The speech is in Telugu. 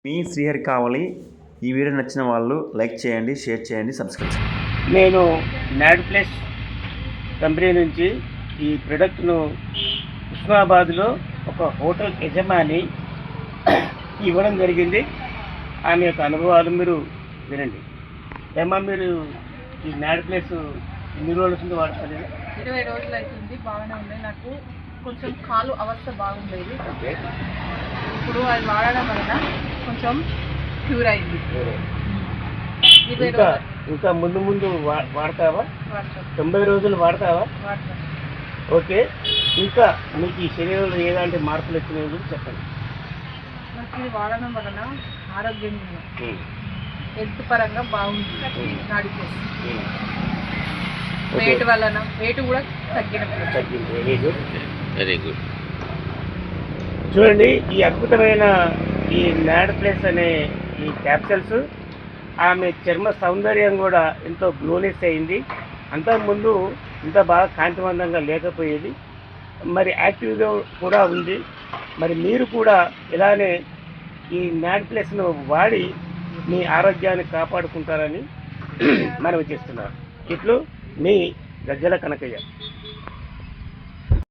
మీ శ్రీహరి కావాలి. ఈ వీడియో నచ్చిన వాళ్ళు లైక్ చేయండి, షేర్ చేయండి, సబ్స్క్రైబ్ చేయండి. నేను మ్యాడ్ ప్లస్ కంపెనీ నుంచి ఈ ప్రొడక్ట్ను ఉస్మానాబాద్లో ఒక హోటల్ యజమాని ఇవ్వడం జరిగింది. ఆమె యొక్క అనుభవాలు మీరు వినండి. ఏమా మీరు ఈ మ్యాడ్ ప్లస్ ఎన్ని రోజుల నుంచి వాడతారు? 20 రోజులు అవుతుంది. బాగానే ఉన్నాయి. నాకు కొంచెం కాలు అవస్థ బాగుండేది. ఇప్పుడు అది వాడడం వలన కొంచెం క్యూర్ అయింది. 20 రోజులు ఇంకా ముందు ముందు వాడతావా? వాడతాం. 90 రోజులు వాడతావా? వాడతాం. ఓకే. ఇంకా మీకు ఈ శరీరంలో ఎలాంటి మార్పులు వచ్చినాయో కూడా చెప్పండి. నాకు ఇది వాడడం వలన ఆరోగ్యంగా హెల్త్ పరంగా బాగుంది. నాడి చేసి వెయిట్ వలన వెయిట్ కూడా తగ్గింది. Very good. చూడండి, ఈ అద్భుతమైన ఈ మ్యాడ్ ప్లస్ అనే ఈ క్యాప్సల్స్ ఆమె చర్మ సౌందర్యం కూడా ఎంతో గ్లోనెస్ అయింది. అంతకుముందు ఇంత బాగా కాంతివంతంగా లేకపోయేది. మరి యాక్టివ్గా కూడా ఉంది. మరి మీరు కూడా ఇలానే ఈ మ్యాడ్ ప్లస్ను వాడి మీ ఆరోగ్యాన్ని కాపాడుకుంటారని మనవి చేస్తున్నారు. ఇట్లు మీ గజ్జల కనకయ్య.